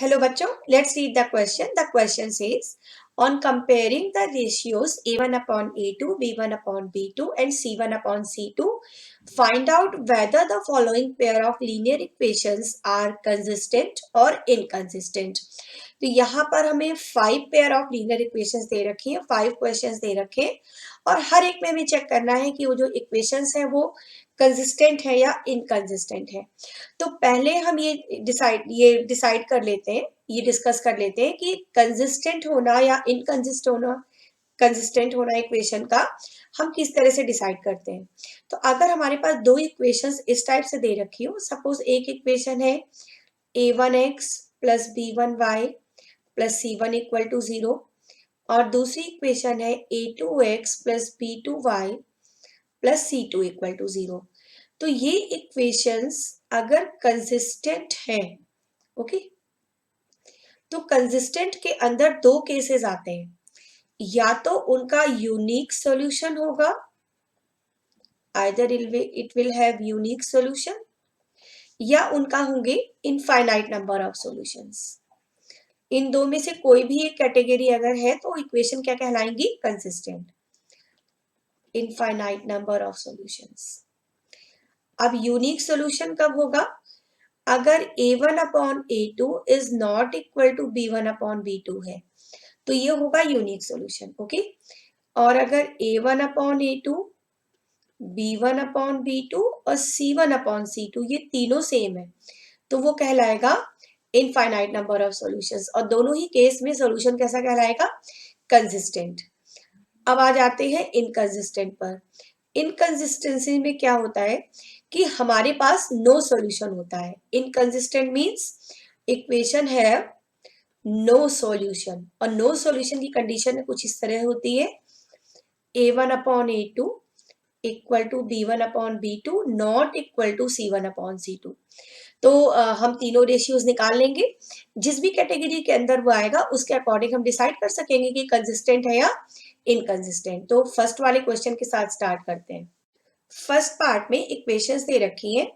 Hello बच्चों, let's read the question. The question says, on comparing the ratios A1 upon A2, B1 upon B2 and C1 upon C2, find out whether the following pair of linear equations are consistent or inconsistent. तो यहाँ पर हमें 5 pair of linear equations दे रखी है, 5 questions दे रखे हैं और हर एक में हमें चेक करना है कि वो जो इक्वेशंस है वो कंसिस्टेंट है या इनकंसिस्टेंट है। तो पहले हम ये डिसाइड कर लेते हैं, ये डिस्कस कर लेते हैं कि कंसिस्टेंट होना या कंसिस्टेंट होना इक्वेशन का हम किस तरह से डिसाइड करते हैं। तो अगर हमारे पास दो इक्वेशंस इस टाइप से दे रखी हो, सपोज एक इक्वेशन है a1x plus b1y plus c1 equal to 0 और दूसरी इक्वेशन है a2x plus b2y plus c2 equal to 0। तो ये इक्वेशंस अगर कंसिस्टेंट हैं, ओके, तो कंसिस्टेंट के अंदर दो केसेस आते हैं, या तो उनका यूनिक सॉल्यूशन होगा, either it will have unique solution, या उनका होंगे इनफाइनाइट नंबर ऑफ सॉल्यूशंस। इन दो में से कोई भी एक कैटेगरी अगर है तो इक्वेशन क्या कहलाएंगी? Consistent, infinite number of solutions. अब यूनिक सॉल्यूशन कब होगा? अगर a1 upon a2 is not equal to b1 upon b2 है तो ये होगा यूनिक सॉल्यूशन, ओके। और अगर a1 upon a2, b1 upon b2 और c1 अपॉन c2 ये तीनों सेम है तो वो कहलाएगा इनफाइनाइट नंबर ऑफ सॉल्यूशंस, और दोनों ही केस में सॉल्यूशन कैसा कहलाएगा? कंसिस्टेंट। अब आ जाते हैं इनकंसिस्टेंट पर। इनकंसिस्टेंसी में क्या होता है कि हमारे पास नो सॉल्यूशन होता है। इनकंसिस्टेंट मींस इक्वेशन है नो सॉल्यूशन, और नो सॉल्यूशन की कंडीशन कुछ इस तरह होती है, a1 upon a2 equal to b1 upon b2 not equal to c1 upon c2। तो हम तीनों रेशियोज निकाल लेंगे, जिस भी कैटेगरी के अंदर वो आएगा उसके अकॉर्डिंग हम डिसाइड कर सकेंगे कि कंसिस्टेंट है या इनकंसिस्टेंट। तो फर्स्ट वाले क्वेश्चन के साथ स्टार्ट करते हैं। फर्स्ट पार्ट में इक्वेशंस दे रखी हैं।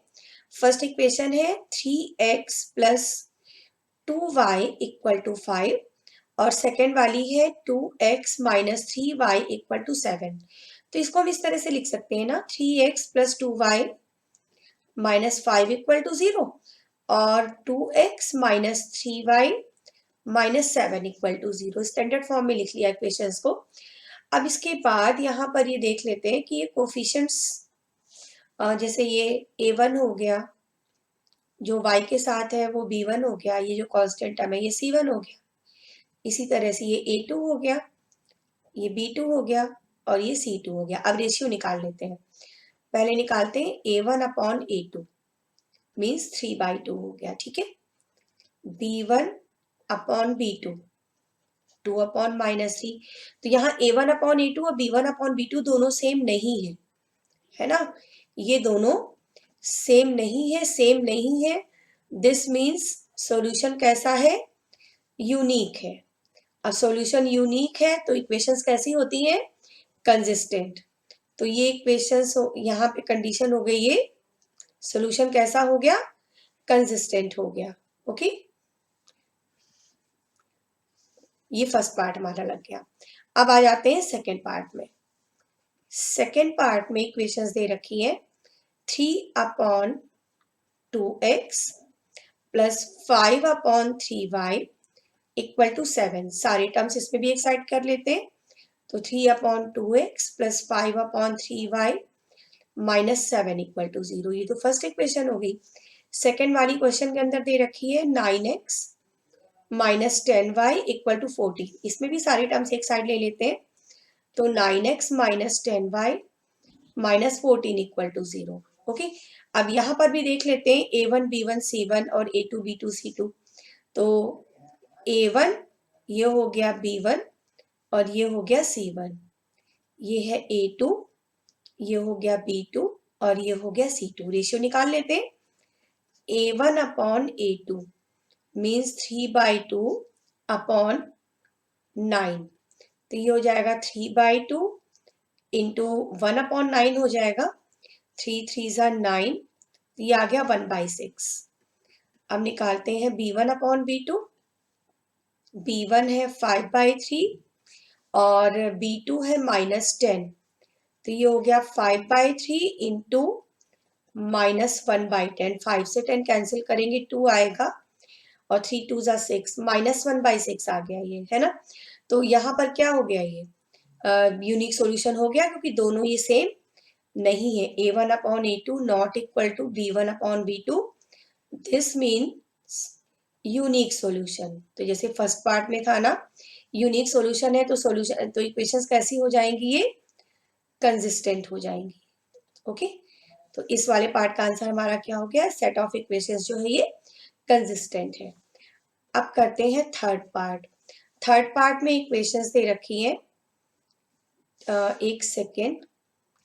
फर्स्ट इक्वेशन है 3x plus 2y equal to 5 और सेकेंड वाली है 2x minus 3y equal to 7। तो इसको हम इस तरह से लिख सकते हैं ना, 3x plus 2y minus 5 equal to 0 और 2x minus 3y minus 7 equal to 0। Standard form में लिख लिया इक्वेशंस को। अब इसके बाद यहाँ पर ये देख लेते हैं कि ये कोफिशिएंट्स, जैसे ये a1 हो गया जो y के साथ है वो b1 हो गया, ये जो कांस्टेंट टर्म है ये c1 हो गया, इसी तरह से ये a2 हो गया, ये b2 हो गया और ये c2 हो गया। अब रेशियो निकाल लेते हैं। पहले निकालते हैं a1 अपॉन a2 मीन्स 3/2 हो गया, ठीक है। b1 upon b2 2 upon minus 3। तो यहाँ a1 अपॉन a2 और b1 अपॉन b2 दोनों सेम नहीं है ना, ये दोनों सेम नहीं है। दिस मीन्स सॉल्यूशन कैसा है? यूनिक है। अब सॉल्यूशन यूनिक है तो इक्वेशंस कैसी होती हैं? कंसिस्टेंट। तो ये इक्वेशंस यहाँ पे कंडीशन हो गई, ये सॉल्यूशन कैसा हो गया? कंसिस्टेंट हो गया, ओके। ये फर्स्ट पार्ट हमारा लग गया। अब आ जाते हैं सेकेंड पार्ट में। सेकेंड पार्ट में इक्वेशंस दे रखी है 3 upon 2x plus 5 upon 3y equal to 7। सारे टर्म्स इसमें भी एक साइड कर लेते हैं। तो 3 upon 2x plus 5 upon 3y minus 7 equal to 0। ये तो फर्स्ट इक्वेशन हो गई। सेकेंड वाली क्वेश्चन के अंदर दे रखी है 9x minus 10y equal to 14। इसमें भी सारे टर्म्स एक साइड ले लेते हैं। तो 9x minus 10y minus 14 equal to 0, okay. अब यहाँ पर भी देख लेते हैं a1 b1 c1 और a2 b2 c2। तो a1 ये हो गया b1 और ये हो गया c1, ये है a2, ये हो गया b2 और ये हो गया c2। रेशियो निकाल लेते हैं। a1 upon a2 means 3/2 upon 9। तो ये हो जाएगा 3/2 इंटू 1 अपॉन 9 हो जाएगा, 3 3 ज़ा 9, ये आ गया 1/6। अब निकालते हैं b1 अपॉन b2। B1 है 5/3 और B2 है -10, तो ये हो गया 5/3 इंटू -1/10। 5 से 10 कैंसिल करेंगे 2 आएगा और 3 2 ज़ा 6, -1/6 आ गया ये, है ना। तो यहाँ पर क्या हो गया, ये यूनिक सॉल्यूशन हो गया क्योंकि दोनों ये सेम नहीं है। A1/A2 not equal to B1/B2, this means unique solution. तो जैसे फर्स्ट पार्ट में था ना, यूनिक सॉल्यूशन है तो सॉल्यूशन, तो इक्वेशंस कैसी हो जाएंगी, ये कंसिस्टेंट हो जाएंगी। ओके, तो इस वाले पार्ट का आंसर हमारा क्या हो गया, सेट ऑफ इक्वेशंस जो है ये कंसिस्टेंट है। अब करते हैं थर्ड पार्ट। थर्ड पार्ट में इक्वेशंस दे रखी है, एक सेकेंड,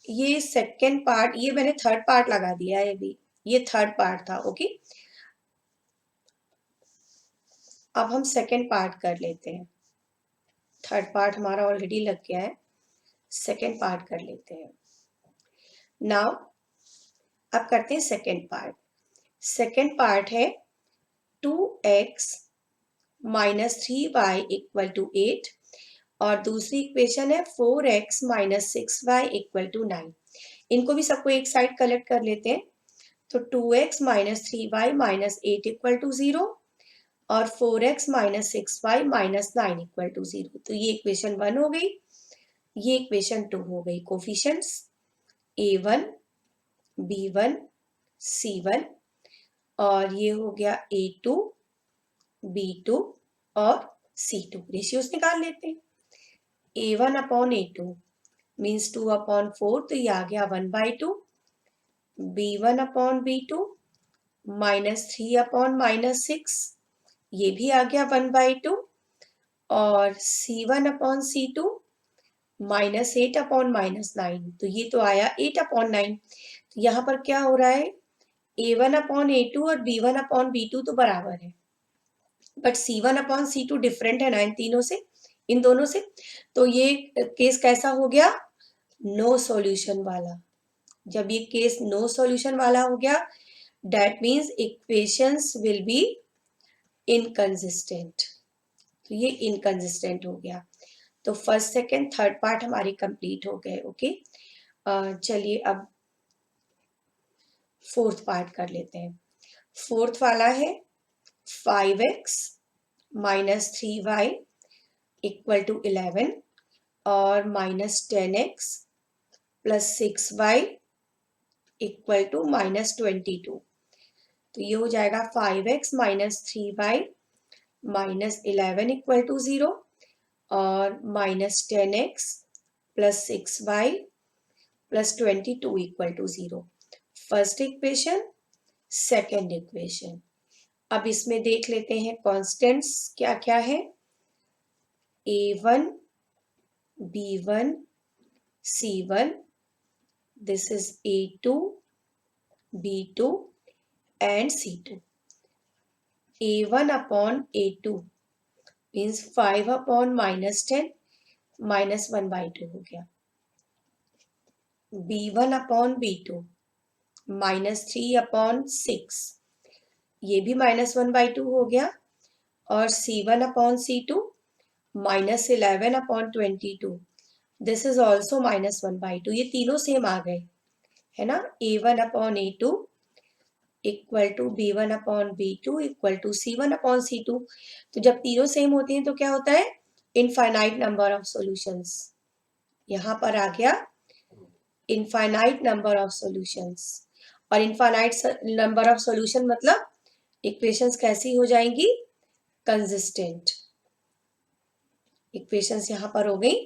ये सेकेंड पार्ट, ये मैंने थर्ड पार्ट लगा दिया है अभी, ये थर्ड पार्ट था। ओके, अब हम सेकेंड पार्ट कर लेते हैं। थर्ड पार्ट हमारा ऑलरेडी लग गया है, सेकेंड पार्ट कर लेते हैं। नाउ अब करते हैं सेकेंड पार्ट। सेकेंड पार्ट है 2x minus 3y equal to 8 और दूसरी इक्वेशन है 4x minus 6y equal to 9। इनको भी सबको एक साइड कलेक्ट कर लेते हैं। तो 2x minus 3y minus 8 equal to 0 और 4x minus 6y minus 9 equal to 0। तो ये इक्वेशन 1 हो गई, ये इक्वेशन 2 हो गई। कोफिशिएंट्स A1 B1 C1 और ये हो गया A2 B2 और C2। रेशियोज निकाल लेते हैं। A1/A2 मीन्स 2/4, तो ये आ गया 1/2। B1/B2 -3/-6, ये भी आ गया 1/2 और C1/C2 -8/-9, तो ये तो आया 8/9। तो यहाँ पर क्या हो रहा है, A1/A2 और B1/B2 तो बराबर है, बट C1/C2 डिफरेंट है ना इन तीनों से, इन दोनों से। तो ये केस कैसा हो गया, नो सॉल्यूशन वाला। जब ये केस नो सॉल्यूशन वाला हो गया, that means equations will be inconsistent. तो ये इनकंसिस्टेंट हो गया। तो फर्स्ट सेकेंड थर्ड पार्ट हमारी कंप्लीट हो गए। ओके, चलिए अब फोर्थ पार्ट कर लेते हैं। फोर्थ वाला है 5x minus 3y equal to 11 और minus 10x plus 6y equal to minus 22। तो ये हो जाएगा 5x minus 3y minus 11 equal to 0 और minus 10x plus 6y plus 22 equal to 0। First equation, second equation. अब इसमें देख लेते हैं कॉन्स्टेंट्स क्या क्या है। A1 B1 C1, this is A2 B2 and C2. A1/A2 means 5/-10 -1/2 हो गया। B1/B2 -3/6, ये भी -1/2 हो गया और C1/C2 -11/22, दिस इज ऑल्सो -1/2। ये तीनों सेम आ गए, है ना। A1/A2 equal to B1/B2 equal to C1/C2। तो जब तीनों सेम होते हैं तो क्या होता है, इनफाइनाइट नंबर ऑफ सॉल्यूशंस। यहाँ पर आ गया इनफाइनाइट नंबर ऑफ सॉल्यूशंस, और इनफाइनाइट नंबर ऑफ सॉल्यूशन मतलब इक्वेशंस कैसी हो जाएंगी, कंसिस्टेंट। इक्वेशंस यहाँ पर हो गई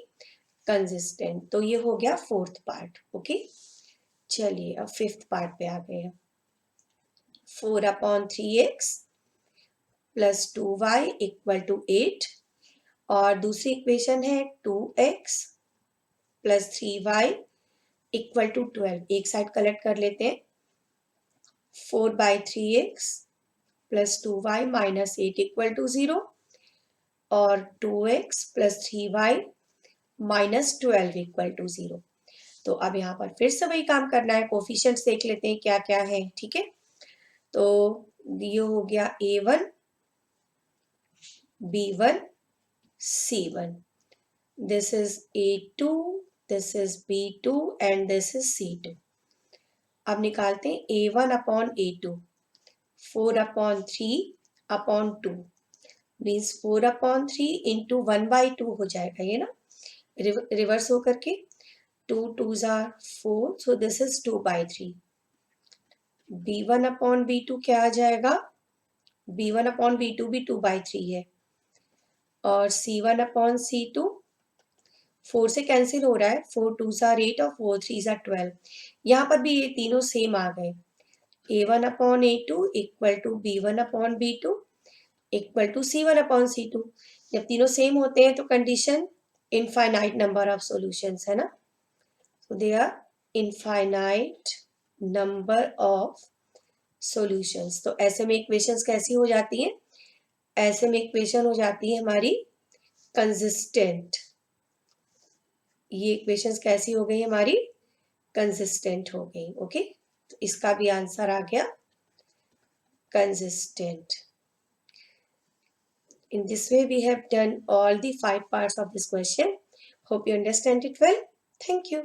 कंसिस्टेंट। तो ये हो गया फोर्थ पार्ट। ओके, चलिए अब फिफ्थ पार्ट पे आ गए हैं। 4/3x plus 2y equal to 8 और दूसरी इक्वेशन है 2x plus 3y equal to 12। एक साइड कलेक्ट कर लेते हैं। 4/3x plus 2y minus 8 equal to 0 और 2x plus 3y minus 12 equal to 0। तो अब यहाँ पर फिर से वही काम करना है, कोफिशिएंट्स देख लेते हैं क्या क्या है। ठीक है, तो ये हो गया A1 B1 C1. This is A2, this is B2 and this is C2. अब निकालते हैं A1 upon A2, 4 upon 3 upon 2 means 4 upon 3 into 1/2 हो जाएगा ये ना, रिवर्स होकर के 2 2s are 4, so this is 2/3. B1 upon B2 क्या आ जाएगा, B1 अपॉन B2 भी 2/3 है, और C1 अपॉन C2 4 से कैंसिल हो रहा है, 4 2s are 8 और 4 3s are 12. यहाँ पर भी ये तीनों सेम आ गए, A1 upon A2 equal to B1 upon B2 equal to C1 upon C2. जब तीनों सेम होते हैं तो condition infinite number of solutions है ना, so they are infinite number of solutions. तो ऐसे में इक्वेशंस कैसी हो जाती हैं, ऐसे में इक्वेशन हो जाती है हमारी कंसिस्टेंट. ये इक्वेशंस कैसी हो गई हमारी, कंसिस्टेंट हो गई. ओके, तो इसका भी आंसर आ गया consistent. In this way we have done all the 5 parts of this question. Hope you understand it well. Thank you.